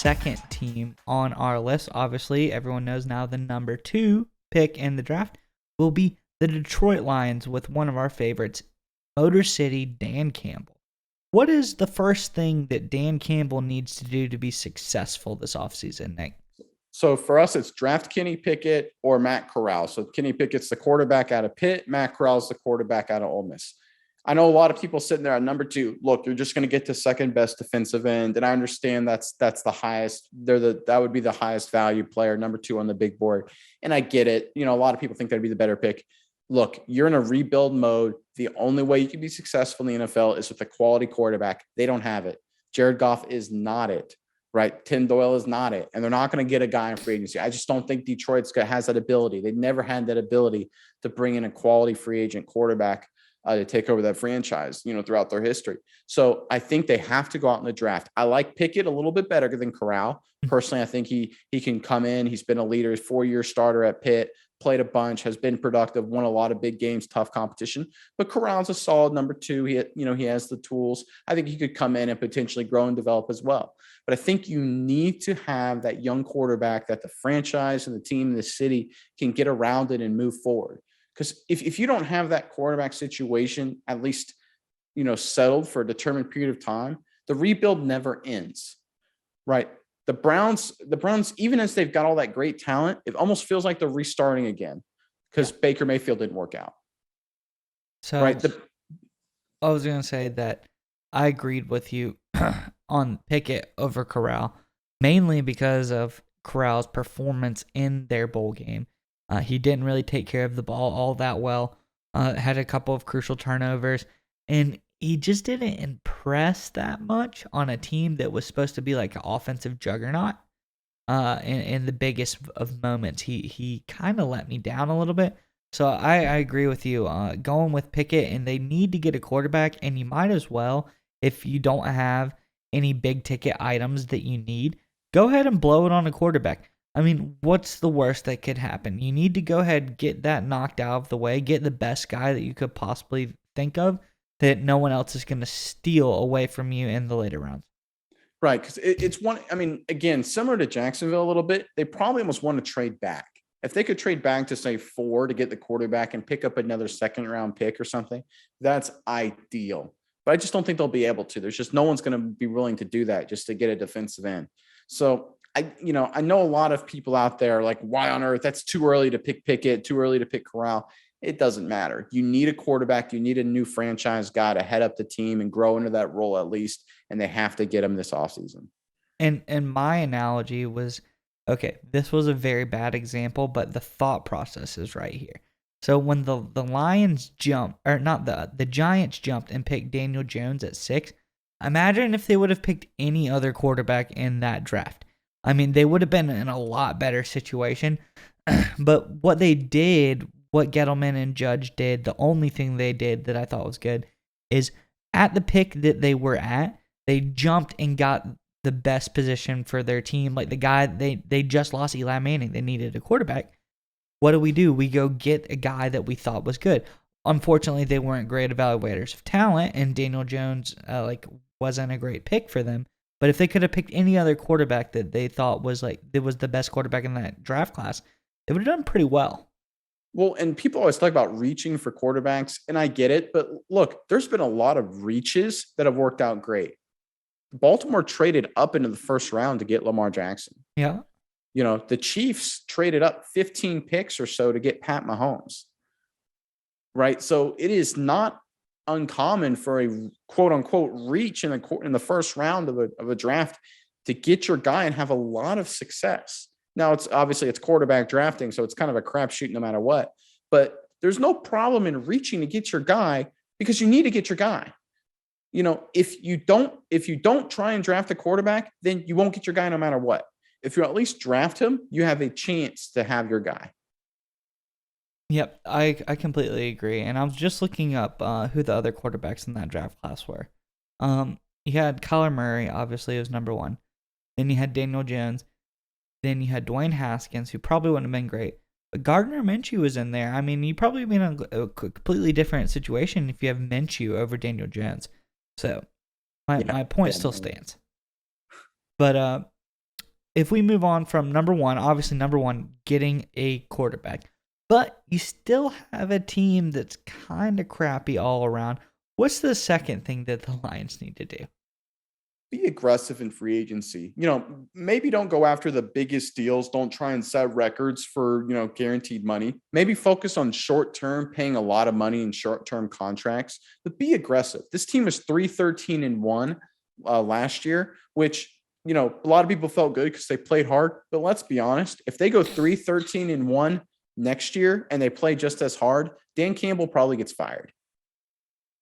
second team on our list. Obviously, everyone knows now the number 2 pick in the draft will be the Detroit Lions with one of our favorites, Motor City Dan Campbell. What is the first thing that Dan Campbell needs to do to be successful this offseason, Nick? So for us, it's draft Kenny Pickett or Matt Corral. So Kenny Pickett's the quarterback out of Pitt. Matt Corral's the quarterback out of Ole Miss. I know a lot of people sitting there at number 2. Look, you're just going to get to second best defensive end, and I understand that's the highest. That would be the highest value player, number 2 on the big board, and I get it. A lot of people think that'd be the better pick. Look, you're in a rebuild mode. The only way you can be successful in the NFL is with a quality quarterback. They don't have it. Jared Goff is not it, right? Tim Doyle is not it, and they're not going to get a guy in free agency. I just don't think Detroit has that ability. They never had that ability to bring in a quality free agent quarterback to take over that franchise, throughout their history. So I think they have to go out in the draft. I like Pickett a little bit better than Corral. Personally, I think he can come in. He's been a leader, 4-year starter at Pitt, played a bunch, has been productive, won a lot of big games, tough competition. But Corral's a solid number 2. He has the tools. I think he could come in and potentially grow and develop as well. But I think you need to have that young quarterback that the franchise and the team and the city can get around it and move forward. Because if you don't have that quarterback situation, at least, settled for a determined period of time, the rebuild never ends, right? The Browns, even as they've got all that great talent, it almost feels like they're restarting again because Baker Mayfield didn't work out. So right. I was going to say that I agreed with you on Pickett over Corral, mainly because of Corral's performance in their bowl game. He didn't really take care of the ball all that well, had a couple of crucial turnovers, and he just didn't impress that much on a team that was supposed to be like an offensive juggernaut. In the biggest of moments, he kind of let me down a little bit. So I agree with you. Going with Pickett, and they need to get a quarterback, and you might as well, if you don't have any big ticket items that you need, go ahead and blow it on a quarterback. I mean, what's the worst that could happen? You need to go ahead and get that knocked out of the way, get the best guy that you could possibly think of that no one else is going to steal away from you in the later rounds. Right, because it's one, again, similar to Jacksonville a little bit, they probably almost want to trade back. If they could trade back to, say, 4 to get the quarterback and pick up another second-round pick or something, that's ideal. But I just don't think they'll be able to. There's just no one's going to be willing to do that just to get a defensive end. So I know a lot of people out there are like, why on earth? That's too early to pick Pickett, too early to pick Corral. It doesn't matter. You need a quarterback. You need a new franchise guy to head up the team and grow into that role at least, and they have to get him this offseason. And my analogy was, okay, this was a very bad example, but the thought process is right here. So when the Lions jumped, or not the Giants jumped and picked Daniel Jones at 6, imagine if they would have picked any other quarterback in that draft. I mean, they would have been in a lot better situation. But what they did, what Gettleman and Judge did, the only thing they did that I thought was good is at the pick that they were at, they jumped and got the best position for their team. Like the guy, they just lost Eli Manning. They needed a quarterback. What do? We go get a guy that we thought was good. Unfortunately, they weren't great evaluators of talent, and Daniel Jones wasn't a great pick for them. But if they could have picked any other quarterback that they thought was the best quarterback in that draft class, they would have done pretty well. Well, and people always talk about reaching for quarterbacks, and I get it. But look, there's been a lot of reaches that have worked out great. Baltimore traded up into the first round to get Lamar Jackson. Yeah. The Chiefs traded up 15 picks or so to get Pat Mahomes. Right. So it is not uncommon for a quote unquote reach in the first round of a draft to get your guy and have a lot of success. Now it's quarterback drafting, so it's kind of a crapshoot no matter what, but there's no problem in reaching to get your guy because you need to get your guy. If you don't try and draft a quarterback, then you won't get your guy no matter what. If you at least draft him, you have a chance to have your guy. Yep, I completely agree. And I was just looking up who the other quarterbacks in that draft class were. You had Kyler Murray, obviously, was number 1. Then you had Daniel Jones. Then you had Dwayne Haskins, who probably wouldn't have been great. But Gardner Minshew was in there. I mean, you probably be in a completely different situation if you have Minshew over Daniel Jones. So my point still stands. But if we move on from number one, obviously number one, getting a quarterback, but you still have a team that's kind of crappy all around. What's the second thing that the Lions need to do? Be aggressive in free agency. Maybe don't go after the biggest deals. Don't try and set records for, guaranteed money. Maybe focus on short term, paying a lot of money in short term contracts, but be aggressive. This team was 3-13-1 last year, which, a lot of people felt good because they played hard. But let's be honest, if they go 3-13-1 next year and they play just as hard, Dan Campbell probably gets fired.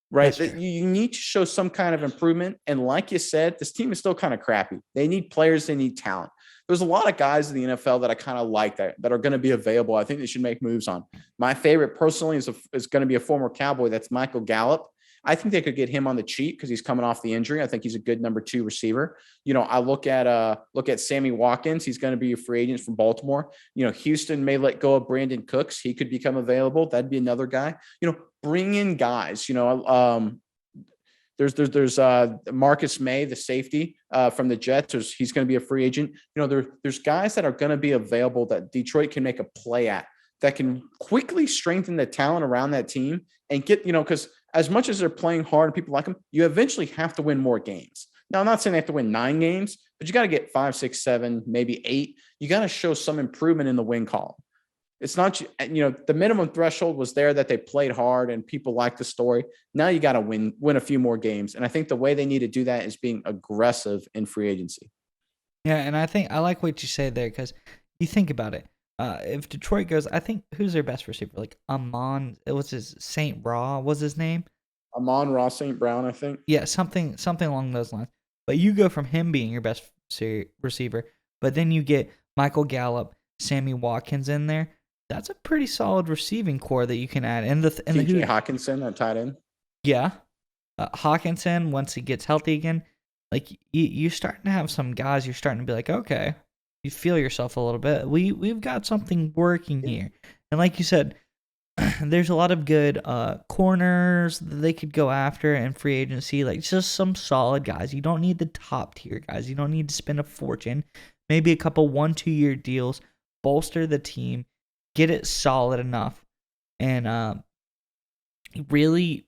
Right. You need to show some kind of improvement. And like you said, this team is still kind of crappy. They need players. They need talent. There's a lot of guys in the NFL that I kind of like that are going to be available. I think they should make moves on. My favorite personally is going to be a former Cowboy. That's Michael Gallup. I think they could get him on the cheap because he's coming off the injury. I think he's a good number 2 receiver. I look at Sammy Watkins. He's going to be a free agent from Baltimore. Houston may let go of Brandon Cooks. He could become available. That'd be another guy. Bring in guys. There's Marcus May, the safety from the Jets. He's going to be a free agent. There's guys that are going to be available that Detroit can make a play at, that can quickly strengthen the talent around that team and get, because as much as they're playing hard and people like them, you eventually have to win more games. Now, I'm not saying they have to win 9 games, but you got to get 5, 6, 7, maybe 8. You got to show some improvement in the win column. It's not, the minimum threshold was there that they played hard and people like the story. Now you got to win a few more games. And I think the way they need to do that is being aggressive in free agency. Yeah, and I think I like what you say there because you think about it. If Detroit goes, I think who's their best receiver? Like Amon, it was his St. Bra was his name. Amon-Ra St. Brown, I think. Yeah, something along those lines. But you go from him being your best receiver, but then you get Michael Gallup, Sammy Watkins in there. That's a pretty solid receiving core that you can add. And the Hawkinson, that tight end. Yeah, Hawkinson once he gets healthy again, like you're starting to have some guys. You're starting to be like, okay, you feel yourself a little bit. We've got something working here, and like you said, there's a lot of good corners that they could go after in free agency. Like just some solid guys. You don't need the top tier guys. You don't need to spend a fortune. Maybe a couple 1-2 year deals, bolster the team. Get it solid enough, and really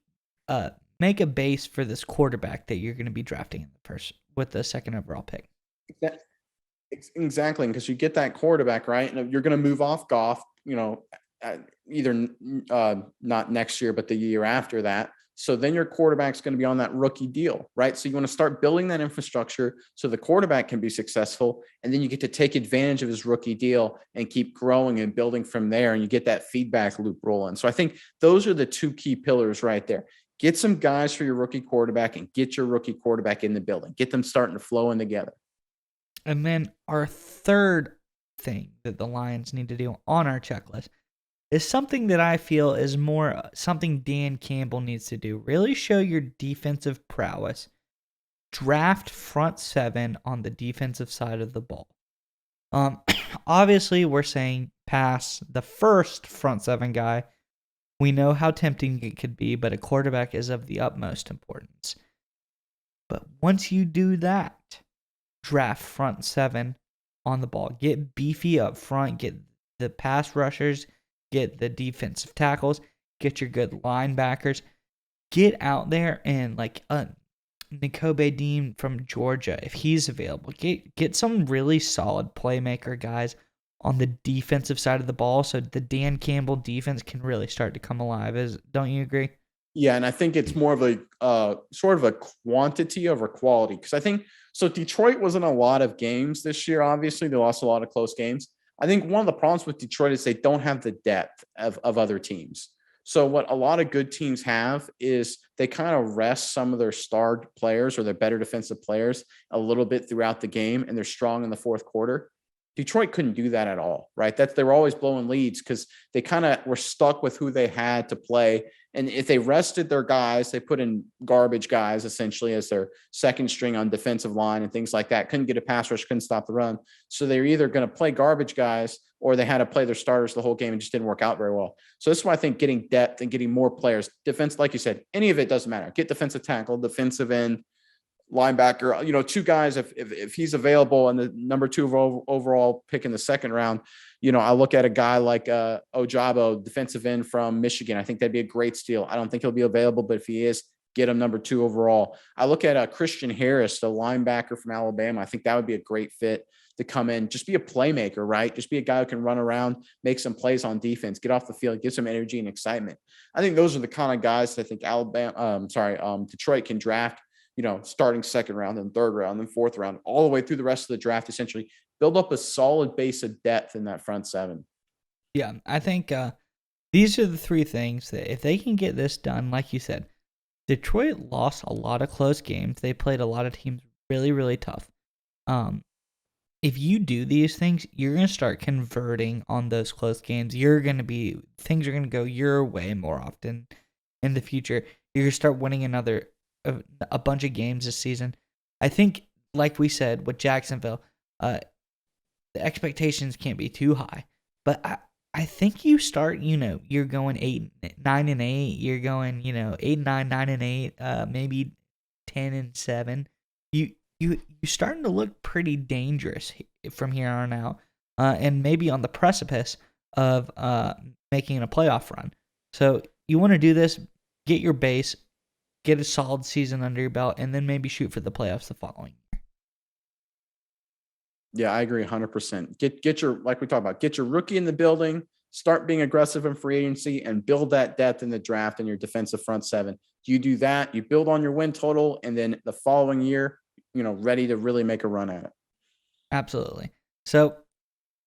make a base for this quarterback that you're going to be drafting in the first with the second overall pick. Exactly, because you get that quarterback right, and you're going to move off Goff. Either not next year, but the year after that. So then your quarterback's going to be on that rookie deal, right? So you want to start building that infrastructure so the quarterback can be successful. And then you get to take advantage of his rookie deal and keep growing and building from there. And you get that feedback loop rolling. So I think those are the 2 key pillars right there. Get some guys for your rookie quarterback and get your rookie quarterback in the building. Get them starting to flow in together. And then our third thing that the Lions need to do on our checklist is something that I feel is more something Dan Campbell needs to do. Really show your defensive prowess. Draft front 7 on the defensive side of the ball. Obviously, we're saying pass the first front 7 guy. We know how tempting it could be, but a quarterback is of the utmost importance. But once you do that, draft front 7 on the ball. Get beefy up front. Get the pass rushers. Get the defensive tackles, get your good linebackers, get out there and like N'Kobe Dean from Georgia, if he's available, get some really solid playmaker guys on the defensive side of the ball so the Dan Campbell defense can really start to come alive. Don't you agree? Yeah, and I think it's more of a sort of a quantity over quality because I think so. Detroit was in a lot of games this year. Obviously, they lost a lot of close games. I think one of the problems with Detroit is they don't have the depth of other teams. So what a lot of good teams have is they kind of rest some of their star players or their better defensive players a little bit throughout the game, and they're strong in the fourth quarter. Detroit couldn't do that at all, right? They were always blowing leads because they kind of were stuck with who they had to play. And if they rested their guys, they put in garbage guys essentially as their second string on defensive line and things like that. Couldn't get a pass rush, couldn't stop the run. So they were either going to play garbage guys or they had to play their starters the whole game and just didn't work out very well. So this is why I think getting depth and getting more players, defense, like you said, any of it doesn't matter. Get defensive tackle, defensive end, linebacker. Two guys, if he's available and the number 2 overall pick in the second round, I look at a guy like Ojabo, defensive end from Michigan. I think that'd be a great steal. I don't think he'll be available, but if he is, get him number 2 overall. I look at Christian Harris, the linebacker from Alabama. I think that would be a great fit to come in, just be a playmaker, right? Just be a guy who can run around, make some plays on defense, get off the field, get some energy and excitement. I think those are the kind of guys that I think Detroit can draft, starting second round and third round and fourth round, all the way through the rest of the draft, essentially build up a solid base of depth in that front seven. Yeah, I think these are the 3 things that if they can get this done, like you said, Detroit lost a lot of close games. They played a lot of teams really, really tough. If you do these things, you're going to start converting on those close games. Things are going to go your way more often in the future. You're going to start winning a bunch of games this season. I think, like we said with Jacksonville, the expectations can't be too high. But I think you start, you're going 9-8. You're going, 8-9, 9-8, maybe 10-7. You're starting to look pretty dangerous from here on out, and maybe on the precipice of making a playoff run. So you want to do this, get your base, get a solid season under your belt, and then maybe shoot for the playoffs the following year. Yeah, I agree 100%. Get your, like we talked about, get your rookie in the building, start being aggressive in free agency, and build that depth in the draft in your defensive front seven. You do that, you build on your win total, and then the following year, ready to really make a run at it. Absolutely. So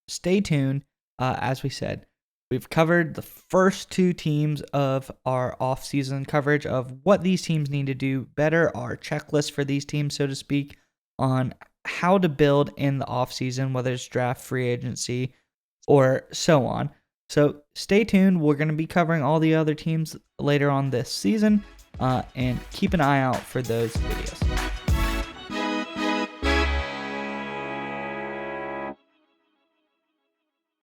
stay tuned. As we said, we've covered the first 2 teams of our off-season coverage of what these teams need to do better, our checklist for these teams, so to speak, on how to build in the off-season, whether it's draft, free agency, or so on. So stay tuned. We're going to be covering all the other teams later on this season, and keep an eye out for those videos.